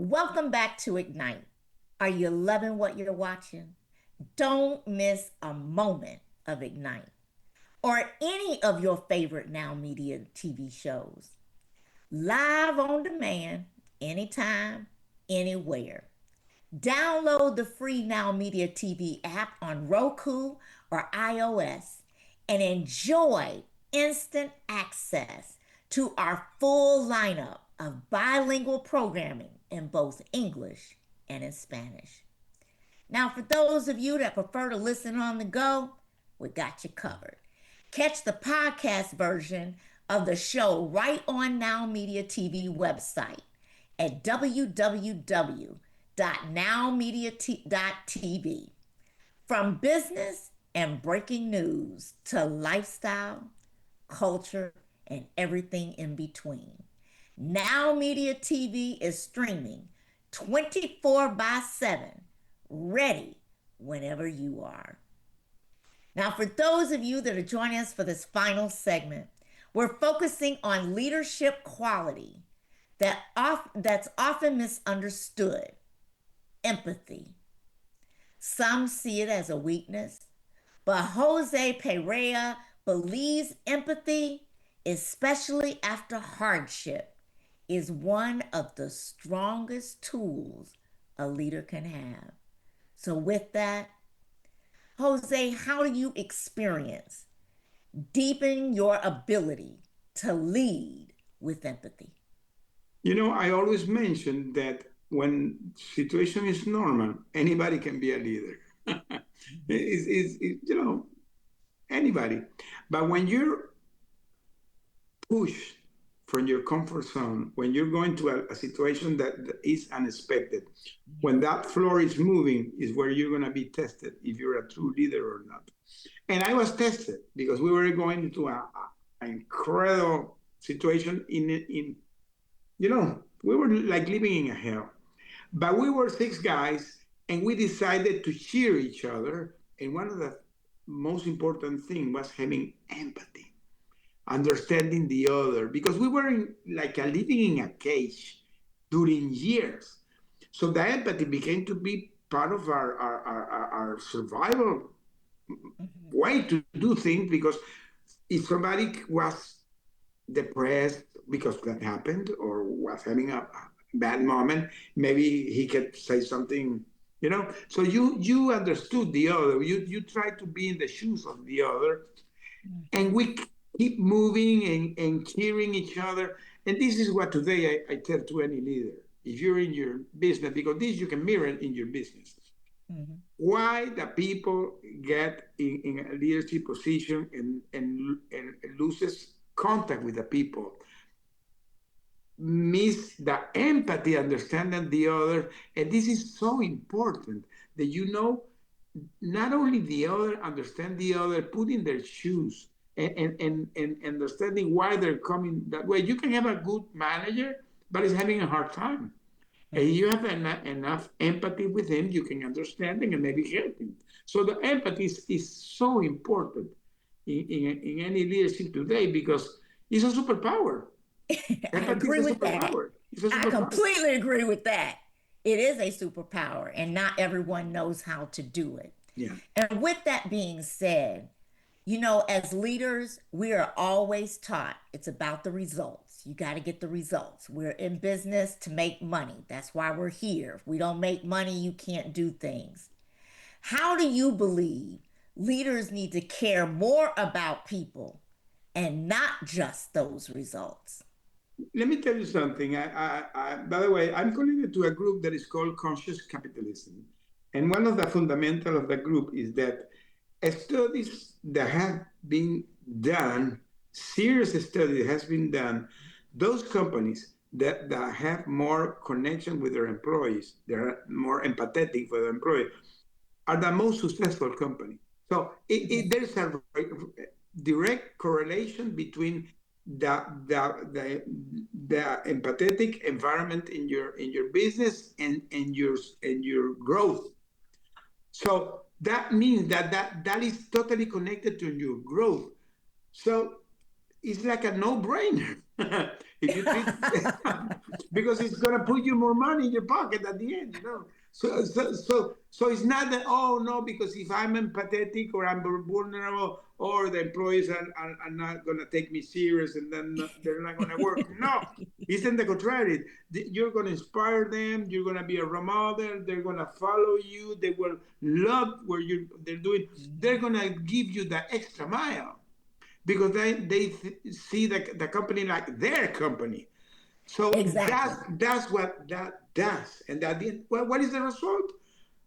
Welcome back to Ignite. Are you loving what you're watching? Don't miss a moment of Ignite or any of your favorite Now Media TV shows. Live on demand, anytime, anywhere. Download the free Now Media TV app on Roku or iOS and enjoy instant access to our full lineup of bilingual programming in both English and in Spanish. Now, for those of you that prefer to listen on the go, we got you covered. Catch the podcast version of the show right on Now Media TV website at www.nowmedia.tv. From business and breaking news to lifestyle, culture, and everything in between. Now Media TV is streaming 24 by 7, ready whenever you are. Now, for those of you that are joining us for this final segment, we're focusing on leadership quality that's often misunderstood: empathy. Some see it as a weakness, but José Pereira believes empathy, especially after hardship, is one of the strongest tools a leader can have. So, with that, Jose, how do you experience deepen your ability to lead with empathy? I always mention that when situation is normal, anybody can be a leader. Anybody. But when you're pushed from your comfort zone, when you're going to a situation that is unexpected, when that floor is moving, is where you're going to be tested if you're a true leader or not. And I was tested because we were going into an incredible situation we were like living in a hell. But we were six guys and we decided to cheer each other. And one of the most important thing was having empathy, understanding the other, because we were living in a cage during years. So the empathy became to be part of our survival way to do things, because if somebody was depressed because that happened or was having a bad moment, maybe he could say something, so you understood the other, you try to be in the shoes of the other, and we keep moving and cheering each other. And this is what today I tell to any leader: if you're in your business, because this you can mirror in your business, Mhm. why the people get in a leadership position and loses contact with the people, miss the empathy, understanding the other. And this is so important that not only the other, understand the other, put in their shoes, and understanding why they're coming that way. You can have a good manager, but he's having a hard time. And you have enough empathy with him, you can understand him and maybe help him. So the empathy is so important in any leadership today, because it's a superpower. I Empathy is agree a with that. superpower. It's a I superpower. completely agree with that. It is a superpower, and not everyone knows how to do it. Yeah. And with that being said, as leaders, we are always taught it's about the results. You got to get the results. We're in business to make money. That's why we're here. If we don't make money, you can't do things. How do you believe leaders need to care more about people and not just those results? Let me tell you something. By the way, I'm connected to a group that is called Conscious Capitalism. And one of the fundamentals of the group is that studies that have been done, serious study has been done, those companies that have more connection with their employees, they're more empathetic for their employees, are the most successful company. So there's a direct correlation between the empathetic environment in your business and your growth. So that means that is totally connected to your growth. So it's like a no-brainer if you treat because it's gonna put you more money in your pocket at the end, you know. So it's not that, oh no, because if I'm empathetic or I'm vulnerable, or the employees are not gonna take me serious and then they're not gonna work. No, it's in the contrary. You're gonna inspire them. You're gonna be a role model. They're gonna follow you. They will love what they're doing. They're gonna give you the extra mile because they see the company like their company. So Exactly. that's what that does, and that did, well, what is the result?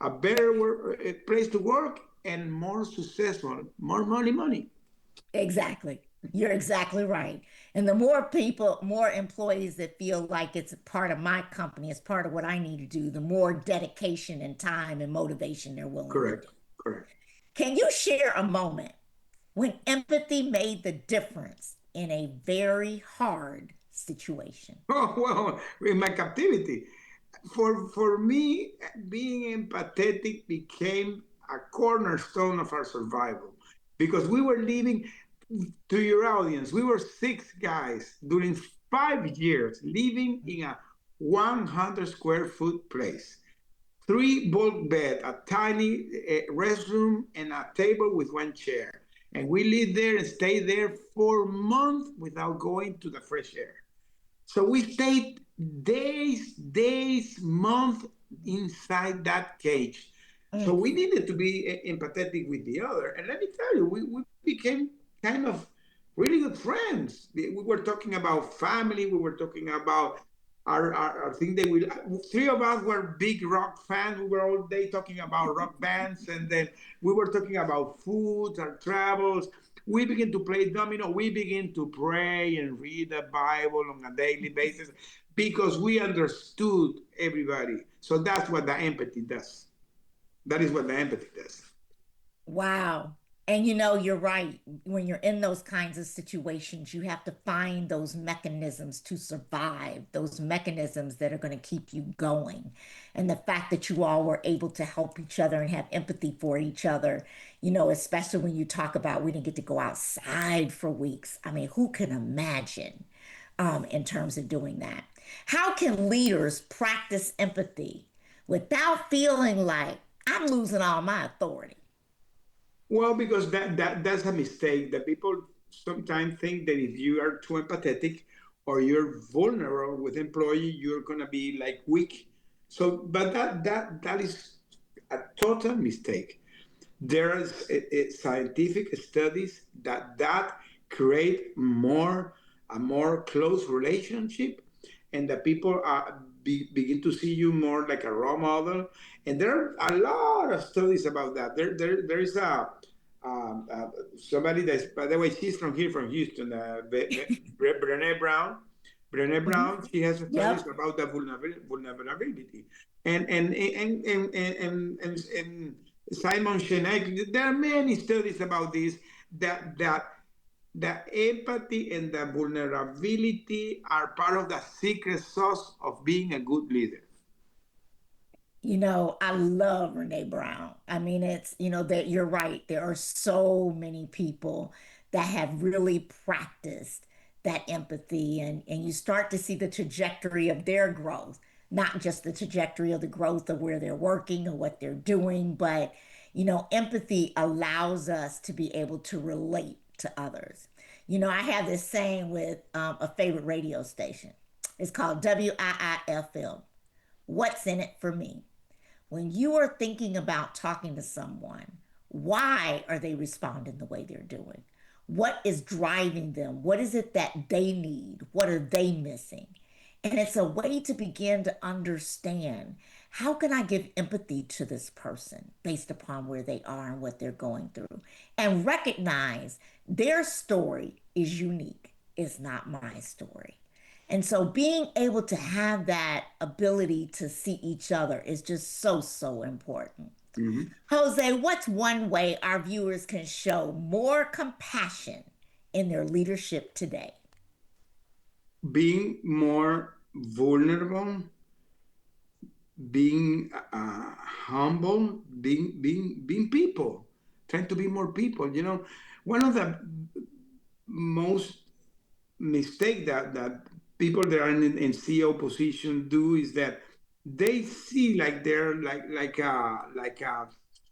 A better place to work and more successful, more money. Exactly. You're exactly right. And the more people, more employees that feel like it's a part of my company, it's part of what I need to do, the more dedication and time and motivation they're willing to do. Correct, correct. Can you share a moment when empathy made the difference in a very hard situation? Oh well, in my captivity, for me, being empathetic became a cornerstone of our survival because we were living, to your audience, we were six guys during 5 years living in a 100 square foot place, three bulk bed, a tiny restroom, and a table with one chair. And we lived there and stayed there for months without going to the fresh air. So we stayed days, months inside that cage. So Mm. we needed to be empathetic with the other. And let me tell you, we became kind of really good friends. We were talking about family, we were talking about our thing that we, three of us were big rock fans. We were all day talking about rock bands, and then we were talking about food, our travels. We begin to play domino. We begin to pray and read the Bible on a daily basis because we understood everybody. So that's what the empathy does. That is what the empathy does. Wow. And you're right. When you're in those kinds of situations, you have to find those mechanisms to survive, those mechanisms that are going to keep you going. And the fact that you all were able to help each other and have empathy for each other, especially when you talk about we didn't get to go outside for weeks. I mean, who can imagine in terms of doing that? How can leaders practice empathy without feeling like I'm losing all my authority? Well, because that's a mistake. That people sometimes think that if you are too empathetic or you're vulnerable with employee, you're gonna be like weak. So, but that is a total mistake. There's scientific studies that create a more close relationship, and the people begin to see you more like a role model. And there are a lot of studies about that. There is um, uh, somebody that's, by the way, she's from here, from Houston, Brené Brown. Brené Mhm. Brown, she has studies Yep. about the vulnerability, and Simon Sinek. There are many studies about this, that the empathy and the vulnerability are part of the secret sauce of being a good leader. I love Renee Brown. I mean, that you're right. There are so many people that have really practiced that empathy, and you start to see the trajectory of their growth, not just the trajectory of the growth of where they're working or what they're doing, but empathy allows us to be able to relate to others. I have this saying with a favorite radio station. It's called WIIFM. What's in it for me? When you are thinking about talking to someone, why are they responding the way they're doing? What is driving them? What is it that they need? What are they missing? And it's a way to begin to understand how can I give empathy to this person based upon where they are and what they're going through, and recognize their story is unique. It's not my story. And so being able to have that ability to see each other is just so, so important. Mhm. Jose, what's one way our viewers can show more compassion in their leadership today? Being more vulnerable, being humble, being people, trying to be more people. You know, one of the most mistake that people that are in CEO position do is that they see like they're like a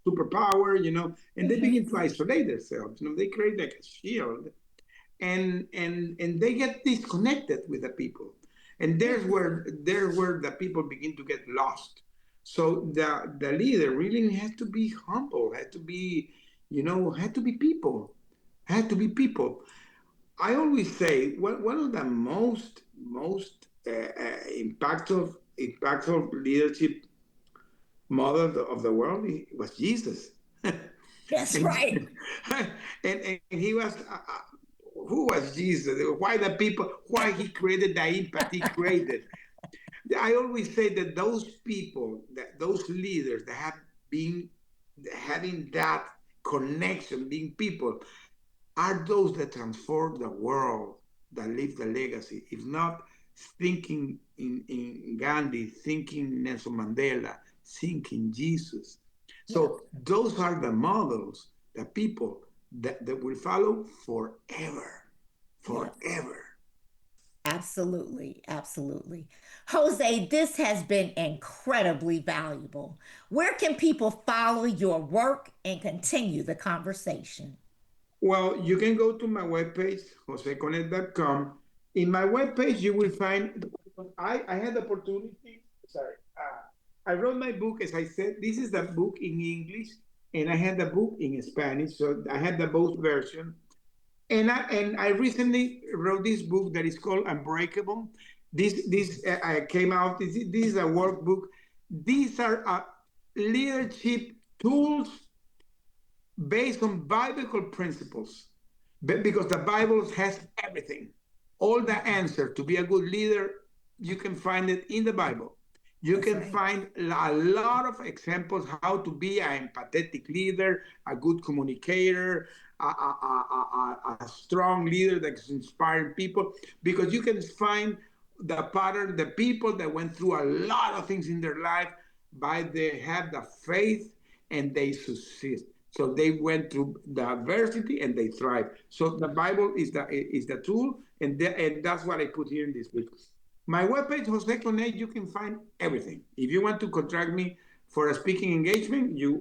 superpower, and they Mm-hmm. begin to isolate themselves. They create like a shield, and they get disconnected with the people, and there's where the people begin to get lost. So the leader really has to be humble, had to be, had to be people, had to be people. I always say one of the most impactful leadership model of the world was Jesus. That's and, right. and he was, who was Jesus? Why the people? Why he created the impact he created? I always say that those people, that those leaders that have been having that connection, being people, are those that transform the world, that leave the legacy. If not thinking in Gandhi, thinking Nelson Mandela, thinking Jesus. Yeah. So those are the models, the people that will follow forever, Yes. forever. Absolutely. Absolutely. Jose, this has been incredibly valuable. Where can people follow your work and continue the conversation? Well, you can go to my webpage, joseconet.com. In my webpage, you will find, I had the opportunity, sorry, I wrote my book, as I said, this is the book in English, and I had the book in Spanish, so I had the both version. And I recently wrote this book that is called Unbreakable. This came out, this is a workbook. These are leadership tools based on biblical principles, because the Bible has everything. All the answer to be a good leader, you can find it in the Bible. You That's can right. find a lot of examples how to be an empathetic leader, a good communicator, a strong leader that's inspiring people, because you can find the pattern, the people that went through a lot of things in their life, but they have the faith and they succeed. So they went through the adversity and they thrive. So the Bible is the tool, and that's what I put here in this book. My webpage, Jose Connect, you can find everything. If you want to contract me for a speaking engagement, you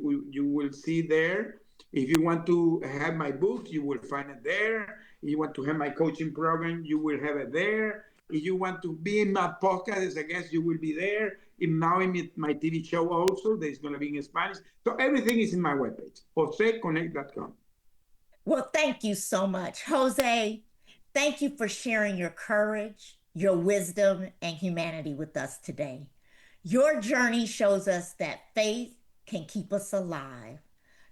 will see there. If you want to have my book, you will find it there. If you want to have my coaching program, you will have it there. If you want to be in my podcast as a guest, you will be there. Now in my TV show also, there's going to be in Spanish. So everything is in my webpage, joseconnect.com. Well, thank you so much, Jose. Thank you for sharing your courage, your wisdom, and humanity with us today. Your journey shows us that faith can keep us alive.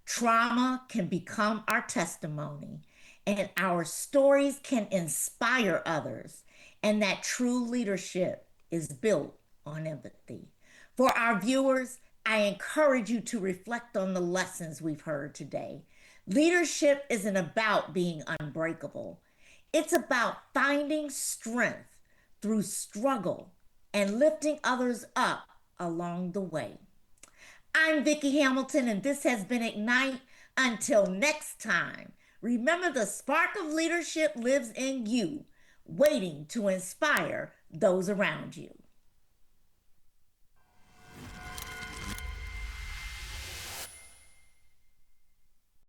Trauma can become our testimony, and our stories can inspire others, and that true leadership is built on empathy. For our viewers, I encourage you to reflect on the lessons we've heard today. Leadership isn't about being unbreakable, it's about finding strength through struggle and lifting others up along the way. I'm Vicki Hamilton, and this has been Ignite. Until next time, remember the spark of leadership lives in you, waiting to inspire those around you.